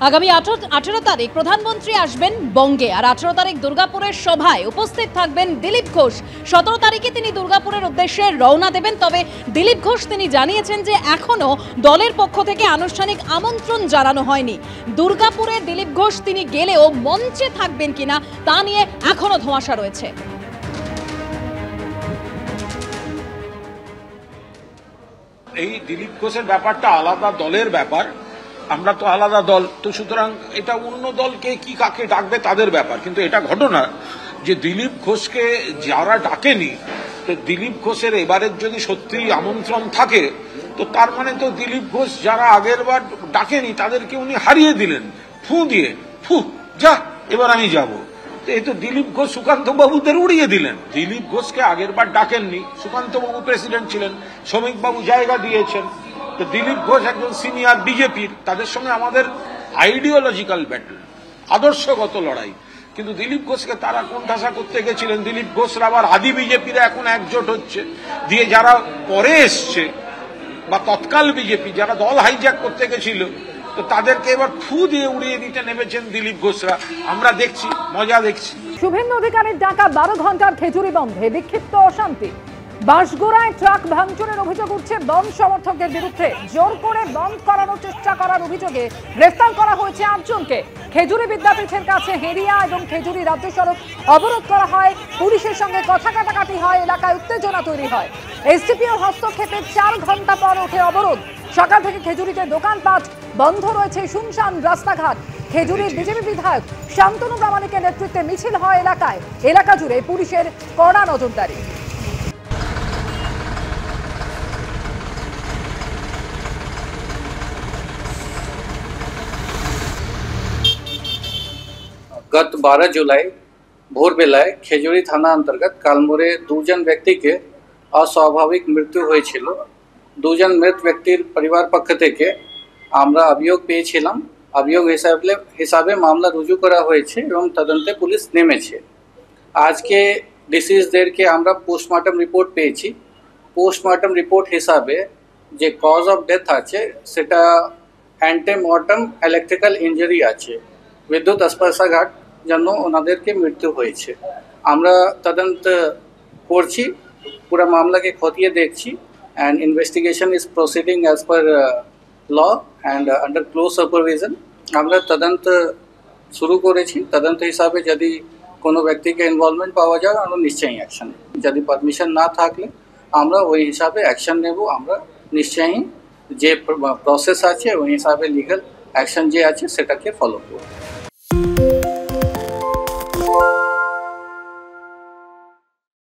আগামী 18 তারিখ প্রধানমন্ত্রী আসবেন বঙ্গে, আর 18 তারিখ দুর্গাপুরের সভায় উপস্থিত থাকবেন দিলীপ ঘোষ। 17 তারিখে তিনি দুর্গাপুরের উদ্দেশ্যে রওনা দেবেন। তবে দিলীপ ঘোষ তিনি জানিয়েছেন যে এখনো দলের পক্ষ থেকে আনুষ্ঠানিক আমন্ত্রণ জানানো হয়নি। দুর্গাপুরে দিলীপ ঘোষ তিনি গেলেও মঞ্চে থাকবেন কিনা তা নিয়ে এখনো ধোঁয়াশা রয়েছে। এই দিলীপ ঘোষের ব্যাপারটা আলাদা দলের ব্যাপার, আমরা তো আলাদা দল, তো সুতরাং এটা অন্য দলকে কি কাকে ডাকবে তাদের ব্যাপার। কিন্তু এটা ঘটনা যে দিলীপ ঘোষকে যারা ডাকেনি, তো দিলীপ ঘোষের এবারের যদি সত্যি আমন্ত্রণ থাকে তো তার মানে তো দিলীপ ঘোষ যারা আগের বার ডাকেনি তাদেরকে উনি হারিয়ে দিলেন ফু দিয়ে, ফু যা এবার আমি যাব। এই তো দিলীপ ঘোষ সুকান্ত বাবুদের উড়িয়ে দিলেন। দিলীপ ঘোষকে আগের বার ডাকেননি, সুকান্ত বাবু প্রেসিডেন্ট ছিলেন, শ্রমিক বাবু জায়গা দিয়েছেন। তো দিলীপ ঘোষ একজন সিনিয়র বিজেপির, তাদের সঙ্গে আমাদের আইডিওলজিক্যাল ব্যাটল, আদর্শগত লড়াই। কিন্তু দিলীপ ঘোষকে তারা কোণঠাসা করতে গেছিলেন। দিলীপ ঘোষরা আবার আদি বিজেপিরা এখন একজোট হচ্ছে, দিয়ে যারা পরে এসছে বা তৎকাল বিজেপি যারা দল হাইজ্যাক করতে গেছিল, তো তাদেরকে এবার ফু দিয়ে উড়িয়ে দিতে নেমেছেন দিলীপ ঘোষরা। আমরা দেখছি, মজা দেখছি। শুভেন্দু অধিকারীর ডাকা 12 ঘন্টার খেজুরি বন্ধে বিক্ষিপ্ত অশান্তি। বাঁশগোড়ায় ট্রাক ভাঙচুরের অভিযোগ উঠছে বন্ধ সমর্থকদের বিরুদ্ধে। জোর করে বন্ধ করানোর চেষ্টা করার অভিযোগে গ্রেফতার করা হয়েছে 8 জনকে। খেজুরি বিদ্যাপীঠের কাছে হেরিয়া এবং খেজুরি রাজ্য সড়ক অবরোধ করা হয়, পুলিশের সঙ্গে কথা কাটাকাটি হয়, এলাকায় উত্তেজনা তৈরি হয়। এসডিপিওর হস্তক্ষেপে 4 ঘন্টা পর ওঠে অবরোধ। সকাল থেকে খেজুরিতে দোকানপাট বন্ধ রয়েছে, শুনশান রাস্তাঘাট। খেজুরির বিজেপি বিধায়ক শান্তনু প্রামাণিকের নেতৃত্বে মিছিল হয় এলাকায়। এলাকা জুড়ে পুলিশের কড়া নজরদারি। गत 12 जुलाई भोर बेलाয় খেজুরি থানা अंतर्गत কালমোড়ে 2 জন ব্যক্তিকে অস্বাভাবিক মৃত্যু হয়েছিল। 2 জন মৃত ব্যক্তির পরিবার পক্ষ থেকে আমরা অভিযোগ পেয়েছিলাম। অভিযোগ হিসাবে মামলা রুজু করা হয়েছে এবং তদন্তে পুলিশ নেমেছে। আজকে ডিসিজদেরকে আমরা পোস্টমর্টম রিপোর্ট পেয়েছি। পোস্টমর্টম রিপোর্ট হিসাবে যে কজ অফ ডেথ আছে সেটা অ্যান্টেমর্টম ইলেকট্রিক্যাল ইনজুরি আছে, বিদ্যুৎ স্পর্শাঘাত জন্য ওনাদেরকে মৃত্যু হয়েছে। আমরা তদন্ত করছি, পুরো মামলাকে খতিয়ে দেখছি, and investigation is proceeding as per law and under close supervision. আমরা তদন্ত শুরু করেছি। তদন্ত হিসাবে যদি কোনো ব্যক্তিকে ইনভলভমেন্ট পাওয়া যায় আমরা নিশ্চয়ই অ্যাকশন নেব। যদি পারমিশন না থাকলে আমরা ওই হিসাবে অ্যাকশন নেব। আমরা নিশ্চয়ই যে প্রসেস আছে ওই হিসাবে লিগাল অ্যাকশন যে আছে সেটাকে ফলো করব।